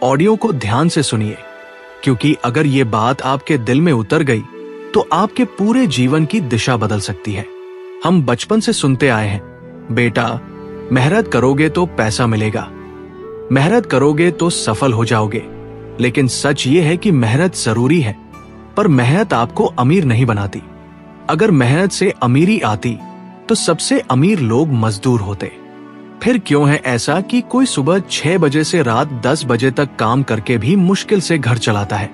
Audio को ध्यान से सुनिए, क्योंकि अगर ये बात आपके दिल में उतर गई तो आपके पूरे जीवन की दिशा बदल सकती है। हम बचपन से सुनते आए हैं, बेटा मेहनत करोगे तो पैसा मिलेगा, मेहनत करोगे तो सफल हो जाओगे। लेकिन सच ये है कि मेहनत जरूरी है, पर मेहनत आपको अमीर नहीं बनाती। अगर मेहनत से अमीरी आती तो सबसे अमीर लोग मजदूर होते। फिर क्यों है ऐसा कि कोई सुबह 6 बजे से रात 10 बजे तक काम करके भी मुश्किल से घर चलाता है,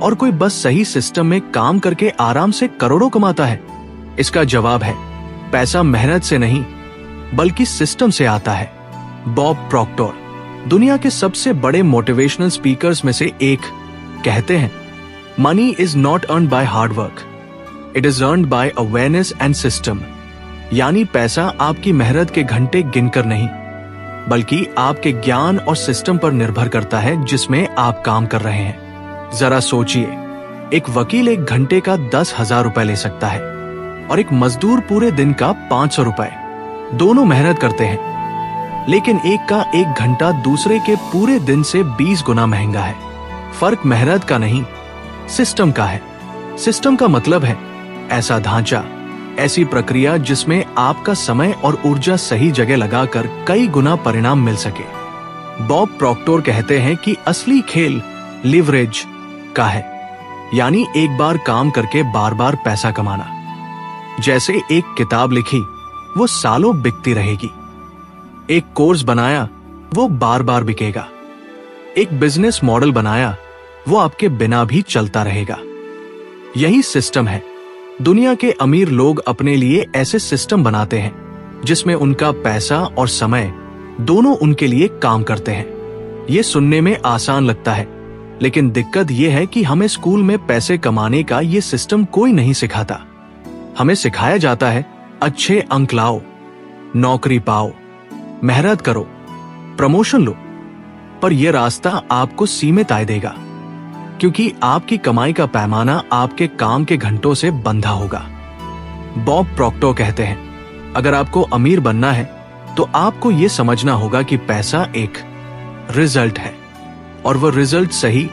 और कोई बस सही सिस्टम में काम करके आराम से करोड़ों कमाता है? इसका जवाब है, पैसा मेहनत से नहीं बल्कि सिस्टम से आता है। बॉब प्रॉक्टर, दुनिया के सबसे बड़े मोटिवेशनल स्पीकर्स में से एक, कहते हैं, money is not earned by hard work, it is earned by awareness and system. यानी पैसा आपकी मेहनत के घंटे गिनकर नहीं, बल्कि आपके ज्ञान और सिस्टम पर निर्भर करता है जिसमें आप काम कर रहे हैं। जरा सोचिए, एक वकील 1 घंटे का 10,000 रुपए ले सकता है और एक मजदूर पूरे दिन का 500 रुपए। दोनों मेहनत करते हैं, लेकिन एक का 1 घंटा दूसरे के पूरे दिन से 20 गुना महंगा है। फर्क मेहनत का नहीं, सिस्टम का है। सिस्टम का मतलब है ऐसा ढांचा, ऐसी प्रक्रिया जिसमें आपका समय और ऊर्जा सही जगह लगाकर कई गुना परिणाम मिल सके। बॉब प्रॉक्टर कहते हैं कि असली खेल लिवरेज का है, यानी एक बार काम करके बार बार पैसा कमाना। जैसे एक किताब लिखी, वो सालों बिकती रहेगी। एक कोर्स बनाया, वो बार बार बिकेगा। एक बिजनेस मॉडल बनाया, वो आपके बिना भी चलता रहेगा। यही सिस्टम है। दुनिया के अमीर लोग अपने लिए ऐसे सिस्टम बनाते हैं जिसमें उनका पैसा और समय दोनों उनके लिए काम करते हैं। ये सुनने में आसान लगता है, लेकिन दिक्कत यह है कि हमें स्कूल में पैसे कमाने का ये सिस्टम कोई नहीं सिखाता। हमें सिखाया जाता है, अच्छे अंक लाओ, नौकरी पाओ, मेहनत करो, प्रमोशन लो। पर यह रास्ता आपको सीमित आय देगा, क्योंकि आपकी कमाई का पैमाना आपके काम के घंटों से बंधा होगा। बॉब प्रॉक्टर कहते हैं, अगर आपको अमीर बनना है तो आपको यह समझना होगा कि पैसा एक रिजल्ट है, और वह रिजल्ट सही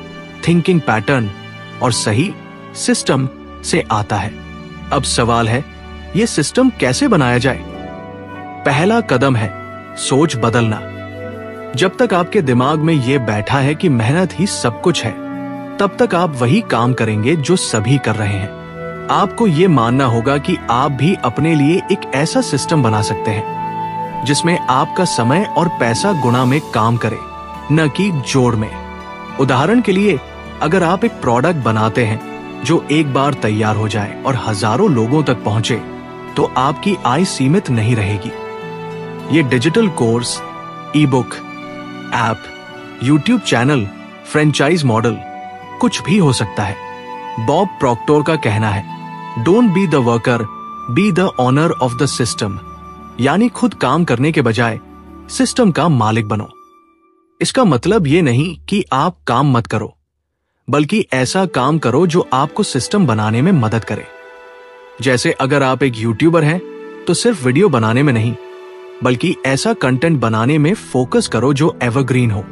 थिंकिंग पैटर्न और सही सिस्टम से आता है। अब सवाल है, यह सिस्टम कैसे बनाया जाए? पहला कदम है सोच बदलना। जब तक आपके दिमाग में यह बैठा है कि मेहनत ही सब कुछ है, तब तक आप वही काम करेंगे जो सभी कर रहे हैं। आपको यह मानना होगा कि आप भी अपने लिए एक ऐसा सिस्टम बना सकते हैं जिसमें आपका समय और पैसा गुणा में काम करे, न कि जोड़ में। उदाहरण के लिए, अगर आप एक प्रोडक्ट बनाते हैं जो एक बार तैयार हो जाए और हजारों लोगों तक पहुंचे, तो आपकी आय सीमित नहीं रहेगी। ये डिजिटल कोर्स, ई book, app, YouTube channel, franchise model, कुछ भी हो सकता है। बॉब प्रॉक्टर का कहना है, don't be the worker, be the owner of the system. यानी खुद काम करने के बजाय सिस्टम का मालिक बनो। इसका मतलब ये नहीं कि आप काम मत करो, बल्कि ऐसा काम करो जो आपको सिस्टम बनाने में मदद करे। जैसे अगर आप एक यूट्यूबर हैं, तो सिर्फ वीडियो बनाने में नहीं, बल्कि ऐसा कंटेंट बनाने में फोकस करो जो एवरग्रीन हो,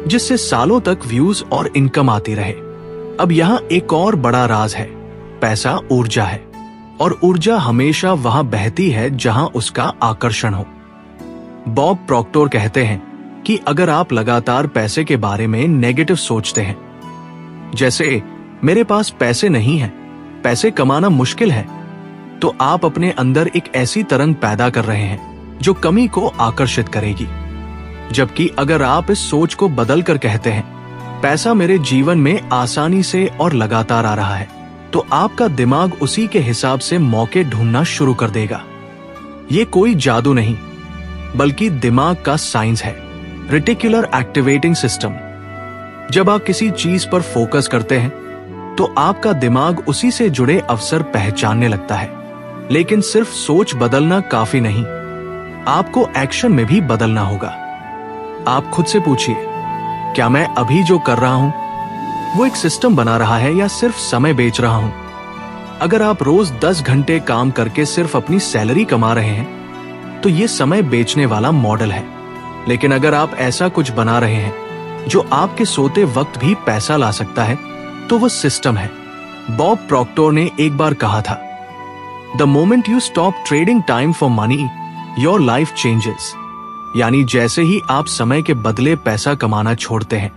जिससे सालों तक व्यूज और इनकम आती रहे। अब यहाँ एक और बड़ा राज है, पैसा ऊर्जा है, और ऊर्जा हमेशा वहां बहती है जहां उसका आकर्षण हो। बॉब प्रॉक्टर कहते हैं कि अगर आप लगातार पैसे के बारे में नेगेटिव सोचते हैं, जैसे मेरे पास पैसे नहीं हैं, पैसे कमाना मुश्किल है, तो आप अपने अंदर एक ऐसी तरंग पैदा कर रहे हैं जो कमी को आकर्षित करेगी। जबकि अगर आप इस सोच को बदलकर कहते हैं, पैसा मेरे जीवन में आसानी से और लगातार आ रहा है, तो आपका दिमाग उसी के हिसाब से मौके ढूंढना शुरू कर देगा। ये कोई जादू नहीं, बल्कि दिमाग का साइंस है, रेटिकुलर एक्टिवेटिंग सिस्टम। जब आप किसी चीज पर फोकस करते हैं, तो आपका दिमाग उसी से जुड़े अवसर पहचानने लगता है। लेकिन सिर्फ सोच बदलना काफी नहीं, आपको एक्शन में भी बदलना होगा। आप खुद से पूछिए, क्या मैं अभी जो कर रहा हूं वो एक सिस्टम बना रहा है या सिर्फ समय बेच रहा हूं? अगर आप रोज 10 घंटे काम करके सिर्फ अपनी सैलरी कमा रहे हैं, तो ये समय बेचने वाला मॉडल है। लेकिन अगर आप ऐसा कुछ बना रहे हैं जो आपके सोते वक्त भी पैसा ला सकता है, तो वो सिस्टम है। बॉब प्रॉक्टर ने एक बार कहा था, the moment you stop trading time for money, your life changes. यानी जैसे ही आप समय के बदले पैसा कमाना छोड़ते हैं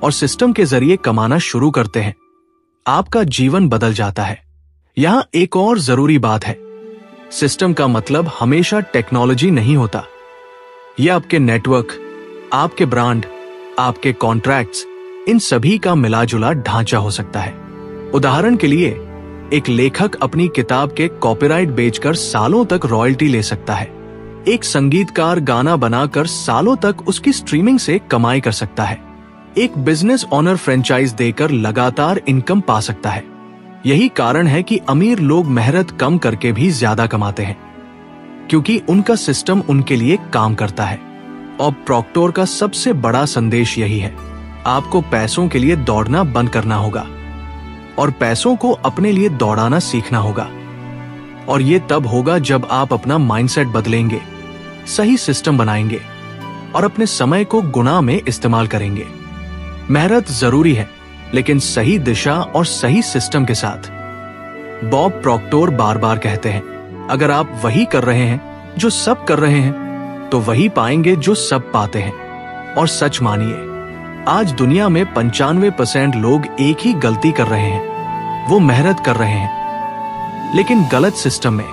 और सिस्टम के जरिए कमाना शुरू करते हैं, आपका जीवन बदल जाता है। यहां एक और जरूरी बात है, सिस्टम का मतलब हमेशा टेक्नोलॉजी नहीं होता। यह आपके नेटवर्क, आपके ब्रांड, आपके कॉन्ट्रैक्ट्स, इन सभी का मिलाजुला ढांचा हो सकता है। उदाहरण के लिए, एक लेखक अपनी किताब के कॉपीराइट बेचकर सालों तक रॉयल्टी ले सकता है। एक संगीतकार गाना बनाकर सालों तक उसकी स्ट्रीमिंग से कमाई कर सकता है। एक बिजनेस ओनर फ्रेंचाइज देकर लगातार इनकम पा सकता है। यही कारण है कि अमीर लोग मेहनत कम करके भी ज्यादा कमाते हैं, क्योंकि उनका सिस्टम उनके लिए काम करता है। और प्रॉक्टर का सबसे बड़ा संदेश यही है, आपको पैसों के लिए दौड़ना बंद करना होगा और पैसों को अपने लिए दौड़ाना सीखना होगा। और ये तब होगा जब आप अपना माइंडसेट बदलेंगे, सही सिस्टम बनाएंगे और अपने समय को गुना में इस्तेमाल करेंगे। मेहनत जरूरी है, लेकिन सही दिशा और सही सिस्टम के साथ। बॉब प्रॉक्टर बार बार कहते हैं, अगर आप वही कर रहे हैं जो सब कर रहे हैं, तो वही पाएंगे जो सब पाते हैं। और सच मानिए, आज दुनिया में 95% लोग एक ही गलती कर रहे हैं, वो मेहनत कर रहे हैं लेकिन गलत सिस्टम में।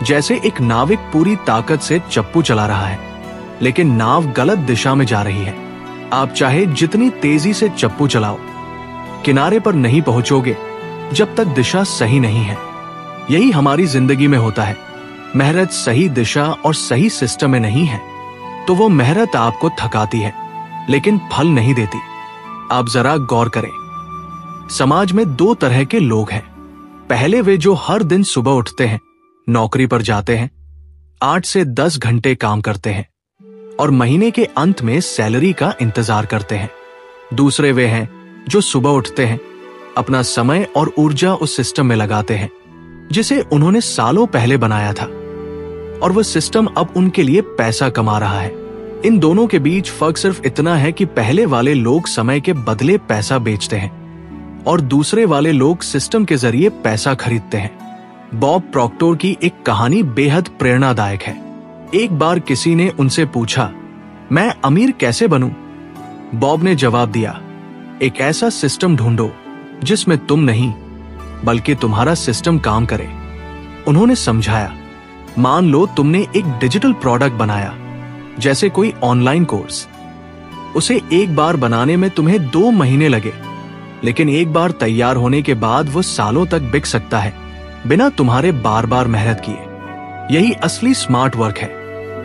जैसे एक नाविक पूरी ताकत से चप्पू चला रहा है, लेकिन नाव गलत दिशा में जा रही है। आप चाहे जितनी तेजी से चप्पू चलाओ, किनारे पर नहीं पहुंचोगे जब तक दिशा सही नहीं है। यही हमारी जिंदगी में होता है। मेहनत सही दिशा और सही सिस्टम में नहीं है, तो वो मेहनत आपको थकाती है, लेकिन फल नहीं देती। आप जरा गौर करें, समाज में दो तरह के लोग हैं। पहले वे जो हर दिन सुबह उठते हैं, नौकरी पर जाते हैं, 8 से 10 घंटे काम करते हैं और महीने के अंत में सैलरी का इंतजार करते हैं। दूसरे वे हैं जो सुबह उठते हैं, अपना समय और ऊर्जा उस सिस्टम में लगाते हैं जिसे उन्होंने सालों पहले बनाया था, और वह सिस्टम अब उनके लिए पैसा कमा रहा है। इन दोनों के बीच फर्क सिर्फ इतना है कि पहले वाले लोग समय के बदले पैसा बेचते हैं और दूसरे वाले लोग सिस्टम के जरिए पैसा खरीदते हैं। बॉब प्रॉक्टर की एक कहानी बेहद प्रेरणादायक है। एक बार किसी ने उनसे पूछा, मैं अमीर कैसे बनूं? बॉब ने जवाब दिया, एक ऐसा सिस्टम ढूंढो जिसमें तुम नहीं बल्कि तुम्हारा सिस्टम काम करे। उन्होंने समझाया, मान लो तुमने एक डिजिटल प्रोडक्ट बनाया, जैसे कोई ऑनलाइन कोर्स। उसे एक बार बनाने में तुम्हें 2 महीने लगे, लेकिन एक बार तैयार होने के बाद वो सालों तक बिक सकता है, बिना तुम्हारे बार बार मेहनत किए। यही असली स्मार्ट वर्क है,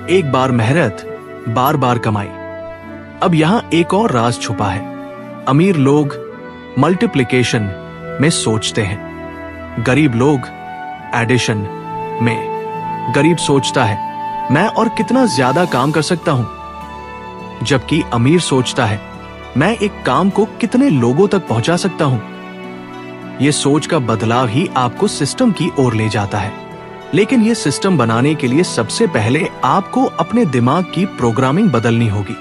एक बार मेहनत, बार बार कमाई। अब यहां एक और राज छुपा है। अमीर लोग मल्टीप्लिकेशन में सोचते हैं, गरीब लोग एडिशन में। गरीब सोचता है, मैं और कितना ज्यादा काम कर सकता हूं, जबकि अमीर सोचता है, मैं एक काम को कितने लोगों तक पहुंचा सकता हूं। यह सोच का बदलाव ही आपको सिस्टम की ओर ले जाता है। लेकिन यह सिस्टम बनाने के लिए सबसे पहले आपको अपने दिमाग की प्रोग्रामिंग बदलनी होगी।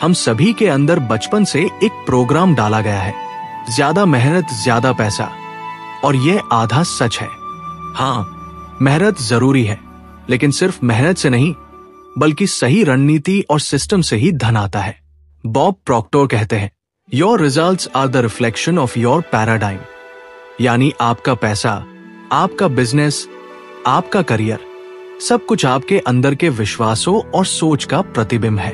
हम सभी के अंदर बचपन से एक प्रोग्राम डाला गया है, ज्यादा मेहनत ज्यादा पैसा, और यह आधा सच है। हाँ, मेहनत जरूरी है, लेकिन सिर्फ मेहनत से नहीं बल्कि सही रणनीति और सिस्टम से ही धन आता है। बॉब प्रॉक्टर कहते हैं, your results are the reflection of your paradigm. यानी आपका पैसा, आपका बिजनेस, आपका करियर, सब कुछ आपके अंदर के विश्वासों और सोच का प्रतिबिंब है।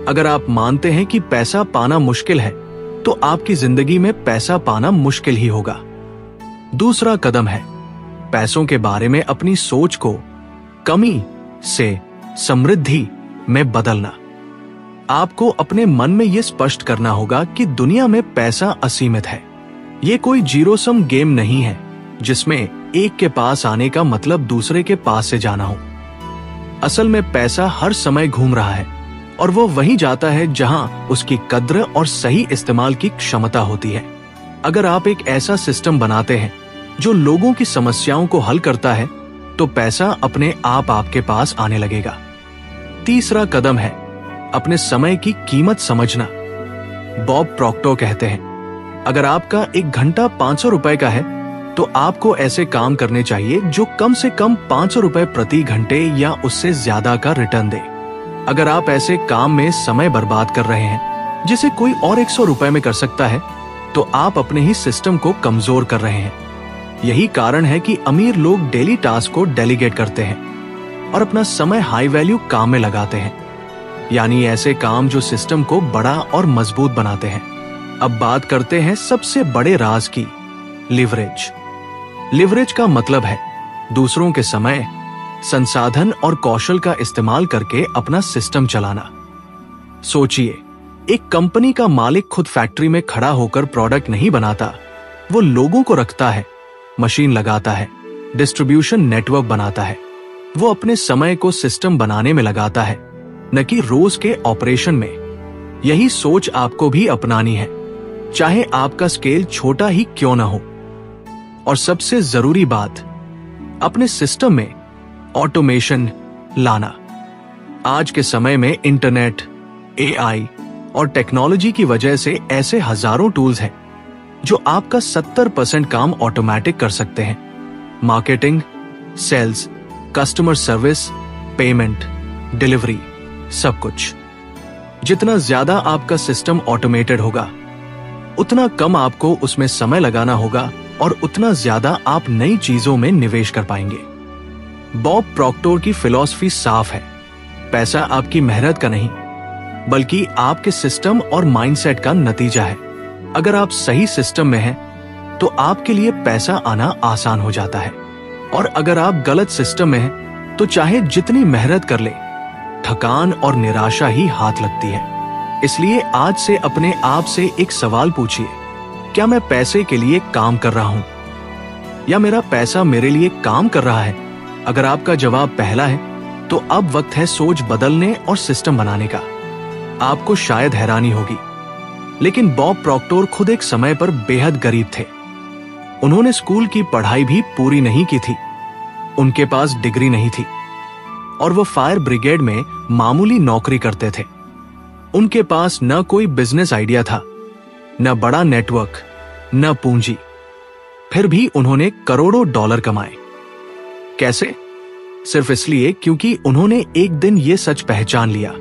अगर आप मानते हैं कि पैसा पाना मुश्किल है, तो आपकी जिंदगी में पैसा पाना मुश्किल ही होगा। दूसरा कदम है पैसों के बारे में अपनी सोच को कमी से समृद्धि में बदलना। आपको अपने मन में यह स्पष्ट करना होगा कि दुनिया में पैसा असीमित है। यह कोई जीरो सम गेम नहीं है जिसमें एक के पास आने का मतलब दूसरे के पास से जाना हो। असल में पैसा हर समय घूम रहा है और वो वहीं जाता है जहां उसकी कद्र और सही इस्तेमाल की क्षमता होती है। अगर आप एक ऐसा सिस्टम बनाते हैं जो लोगों की समस्याओं को हल करता है, तो पैसा अपने आप आपके पास आने लगेगा। तीसरा कदम है अपने समय की कीमत समझना। बॉब प्रॉक्टर कहते हैं, अगर आपका 1 घंटा 500 रुपए का है तो आपको ऐसे काम करने चाहिए जो कम से कम 500 रुपए प्रति घंटे या उससे ज्यादा का रिटर्न दे। अगर आप ऐसे काम में समय बर्बाद कर रहे हैं जिसे कोई और 100 रुपए में कर सकता है, तो आप अपने ही सिस्टम को कमजोर कर रहे हैं। यही कारण है कि अमीर लोग डेली टास्क को डेलीगेट करते हैं और अपना समय हाई वैल्यू काम में लगाते हैं, यानी ऐसे काम जो सिस्टम को बड़ा और मजबूत बनाते हैं। अब बात करते हैं सबसे बड़े राज की, लिवरेज। लिवरेज का मतलब है दूसरों के समय, संसाधन और कौशल का इस्तेमाल करके अपना सिस्टम चलाना। सोचिए, एक कंपनी का मालिक खुद फैक्ट्री में खड़ा होकर प्रोडक्ट नहीं बनाता, वो लोगों को रखता है, मशीन लगाता है, डिस्ट्रीब्यूशन नेटवर्क बनाता है। वो अपने समय को सिस्टम बनाने में लगाता है, न कि रोज के ऑपरेशन में। यही सोच आपको भी अपनानी है, चाहे आपका स्केल छोटा ही क्यों ना हो। और सबसे जरूरी बात, अपने सिस्टम में ऑटोमेशन लाना। आज के समय में इंटरनेट, एआई और टेक्नोलॉजी की वजह से ऐसे हजारों टूल्स हैं जो आपका 70% काम ऑटोमेटिक कर सकते हैं। Marketing, sales, customer service, payment, delivery, सब कुछ। जितना ज्यादा आपका सिस्टम ऑटोमेटेड होगा, उतना कम आपको उसमें समय लगाना होगा और उतना ज्यादा आप नई चीजों में निवेश कर पाएंगे। बॉब प्रॉक्टर की फिलॉसफी साफ है, पैसा आपकी मेहनत का नहीं, बल्कि आपके सिस्टम और माइंडसेट का नतीजा है। अगर आप सही सिस्टम में हैं, तो आपके लिए पैसा आना आसान हो जाता है, और अगर आप गलत सिस्टम में हैं, तो चाहे जितनी मेहनत कर ले, थकान और निराशा ही हाथ लगती है। इसलिए आज से अपने आप से एक सवाल पूछिए, क्या मैं पैसे के लिए काम कर रहा हूं, या मेरा पैसा मेरे लिए काम कर रहा है? अगर आपका जवाब पहला है, तो अब वक्त है सोच बदलने और सिस्टम बनाने का। आपको शायद हैरानी होगी, लेकिन बॉब प्रॉक्टर खुद एक समय पर बेहद गरीब थे। उन्होंने स्कूल की पढ़ाई भी पूरी नहीं की थी, उनके पास डिग्री नहीं थी, और वो फायर ब्रिगेड में मामूली नौकरी करते थे। उनके पास न कोई बिजनेस आइडिया था, न बड़ा नेटवर्क, न पूंजी। फिर भी उन्होंने करोड़ों डॉलर कमाए। कैसे? सिर्फ इसलिए क्योंकि उन्होंने एक दिन ये सच पहचान लिया,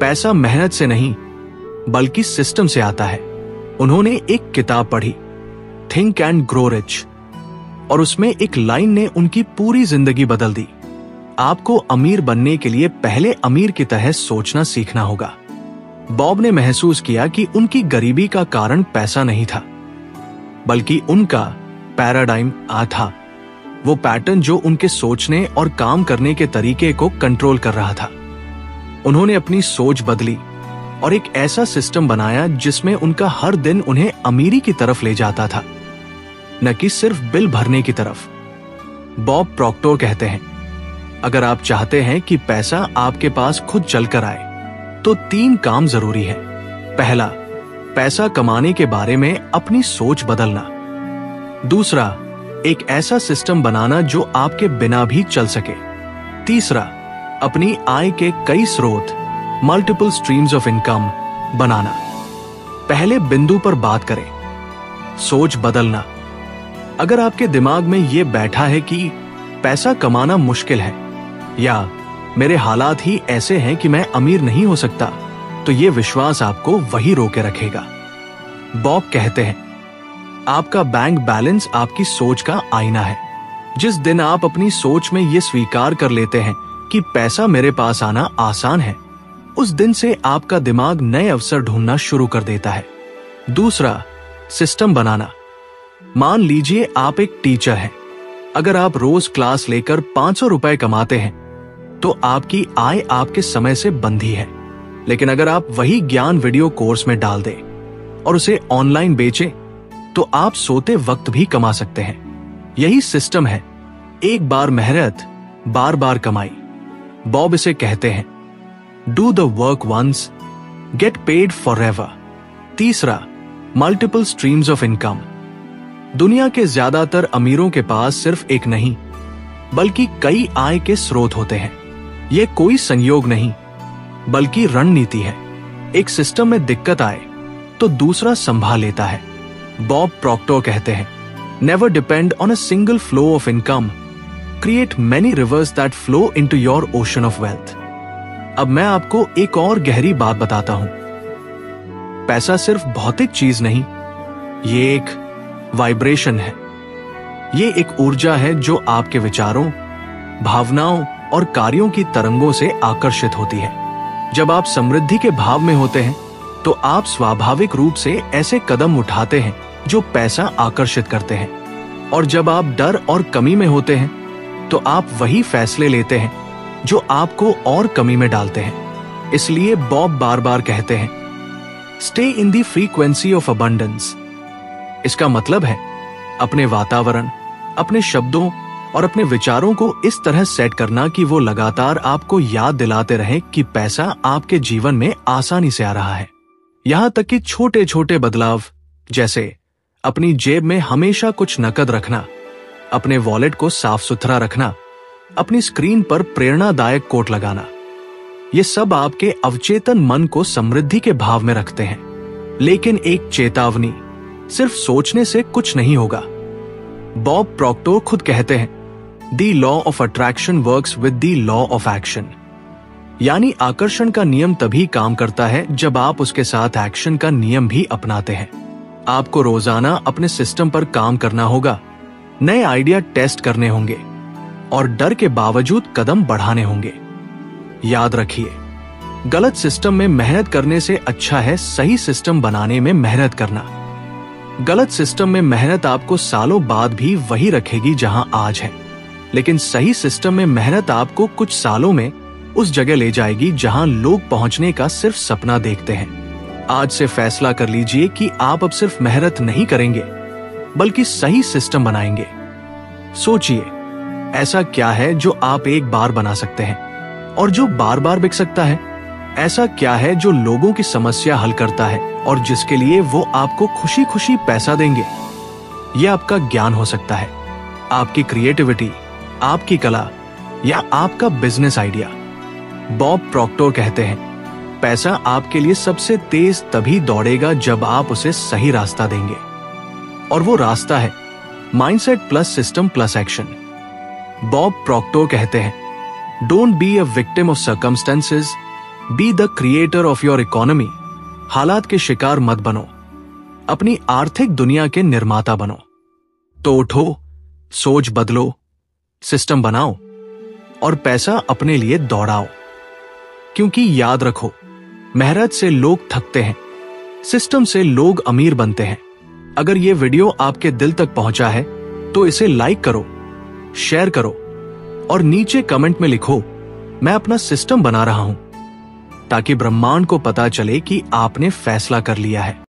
पैसा मेहनत से नहीं बल्कि सिस्टम से आता है। उन्होंने एक किताब पढ़ी, थिंक एंड ग्रो रिच, और उसमें एक लाइन ने उनकी पूरी जिंदगी बदल दी। आपको अमीर बनने के लिए पहले अमीर की तरह सोचना सीखना होगा। बॉब ने महसूस किया कि उनकी गरीबी का कारण पैसा नहीं था, बल्कि उनका पैराडाइम था, वो पैटर्न जो उनके सोचने और काम करने के तरीके को कंट्रोल कर रहा था। उन्होंने अपनी सोच बदली और एक ऐसा सिस्टम बनाया जिसमें उनका हर दिन उन्हें अमीरी की तरफ ले जाता था, न कि सिर्फ बिल भरने की तरफ। बॉब प्रॉक्टर कहते हैं, अगर आप चाहते हैं कि पैसा आपके पास खुद चलकर आए, तो 3 काम जरूरी है। पहला, पैसा कमाने के बारे में अपनी सोच बदलना। दूसरा, एक ऐसा सिस्टम बनाना जो आपके बिना भी चल सके। तीसरा, अपनी आय के कई स्रोत, मल्टीपल स्ट्रीम्स ऑफ इनकम बनाना। पहले बिंदु पर बात करें, सोच बदलना। अगर आपके दिमाग में यह बैठा है कि पैसा कमाना मुश्किल है, या मेरे हालात ही ऐसे हैं कि मैं अमीर नहीं हो सकता, तो यह विश्वास आपको वही रोके रखेगा। बॉब कहते हैं, आपका बैंक बैलेंस आपकी सोच का आईना है। जिस दिन आप अपनी सोच में यह स्वीकार कर लेते हैं कि पैसा मेरे पास आना आसान है, उस दिन से आपका दिमाग नए अवसर ढूंढना शुरू कर देता है। दूसरा, सिस्टम बनाना। मान लीजिए आप एक टीचर हैं। अगर आप रोज क्लास लेकर 500 रुपए कमाते हैं, तो आपकी आय आपके समय से बंधी है। लेकिन अगर आप वही ज्ञान वीडियो कोर्स में डाल दें और उसे ऑनलाइन बेचें, तो आप सोते वक्त भी कमा सकते हैं। यही सिस्टम है, एक बार मेहनत, बार बार कमाई। बॉब इसे कहते हैं, do the work once, get paid forever. तीसरा, मल्टीपल स्ट्रीम्स ऑफ इनकम। दुनिया के ज्यादातर अमीरों के पास सिर्फ एक नहीं, बल्कि कई आय के स्रोत होते हैं। यह कोई संयोग नहीं, बल्कि रणनीति है। एक सिस्टम में दिक्कत आए तो दूसरा संभाल लेता है। बॉब प्रॉक्टर कहते हैं, never depend on a single flow of income, create many reverse that flow into your ocean of wealth. अब मैं आपको एक और गहरी बात बताता हूं। पैसा सिर्फ भौतिक चीज नहीं, ये एक वाइब्रेशन है। ये एक ऊर्जा है जो आपके विचारों, भावनाओं और कार्यों की तरंगों से आकर्षित होती है। जब आप समृद्धि के भाव में होते हैं तो आप स्वाभाविक रूप से ऐसे कदम उठाते हैं जो पैसा आकर्षित करते हैं, और जब आप डर और कमी में होते हैं तो आप वही फैसले लेते हैं जो आपको और कमी में डालते हैं। इसलिए बॉब बार बार कहते हैं, stay in the frequency of abundance. इसका मतलब है अपने वातावरण, अपने शब्दों और अपने विचारों को इस तरह सेट करना कि वो लगातार आपको याद दिलाते रहें कि पैसा आपके जीवन में आसानी से आ रहा है। यहां तक कि छोटे छोटे बदलाव, जैसे अपनी जेब में हमेशा कुछ नकद रखना, अपने वॉलेट को साफ सुथरा रखना, अपनी स्क्रीन पर प्रेरणादायक कोट लगाना, ये सब आपके अवचेतन मन को समृद्धि के भाव में रखते हैं। लेकिन एक चेतावनी, सिर्फ सोचने से कुछ नहीं होगा। बॉब प्रॉक्टर खुद कहते हैं, the law of attraction works with the law of action. यानी आकर्षण का नियम तभी काम करता है जब आप उसके साथ एक्शन का नियम भी अपनाते हैं। आपको रोजाना अपने सिस्टम पर काम करना होगा, नए आइडिया टेस्ट करने होंगे और डर के बावजूद कदम बढ़ाने होंगे। याद रखिए, गलत सिस्टम में मेहनत करने से अच्छा है सही सिस्टम बनाने में मेहनत करना। गलत सिस्टम में मेहनत आपको सालों बाद भी वही रखेगी जहां आज है, लेकिन सही सिस्टम में मेहनत आपको कुछ सालों में उस जगह ले जाएगी जहां लोग पहुंचने का सिर्फ सपना देखते हैं। आज से फैसला कर लीजिए कि आप अब सिर्फ मेहनत नहीं करेंगे बल्कि सही सिस्टम बनाएंगे। सोचिए, ऐसा क्या है जो आप एक बार बना सकते हैं और जो बार बार बिक सकता है? ऐसा क्या है जो लोगों की समस्या हल करता है और जिसके लिए वो आपको खुशी खुशी पैसा देंगे? यह आपका ज्ञान हो सकता है, आपकी क्रिएटिविटी, आपकी कला या आपका बिजनेस आइडिया। बॉब प्रॉक्टर कहते हैं, पैसा आपके लिए सबसे तेज तभी दौड़ेगा जब आप उसे सही रास्ता देंगे, और वो रास्ता है mindset plus system plus action. Bob Proctor कहते हैं, don't be a victim of circumstances, be the creator of your economy. हालात के शिकार मत बनो, अपनी आर्थिक दुनिया के निर्माता बनो। तो उठो, सोच बदलो, सिस्टम बनाओ और पैसा अपने लिए दौड़ाओ। क्योंकि याद रखो, मेहनत से लोग थकते हैं, सिस्टम से लोग अमीर बनते हैं। अगर ये वीडियो आपके दिल तक पहुंचा है तो इसे लाइक करो, शेयर करो और नीचे कमेंट में लिखो, मैं अपना सिस्टम बना रहा हूं, ताकि ब्रह्मांड को पता चले कि आपने फैसला कर लिया है।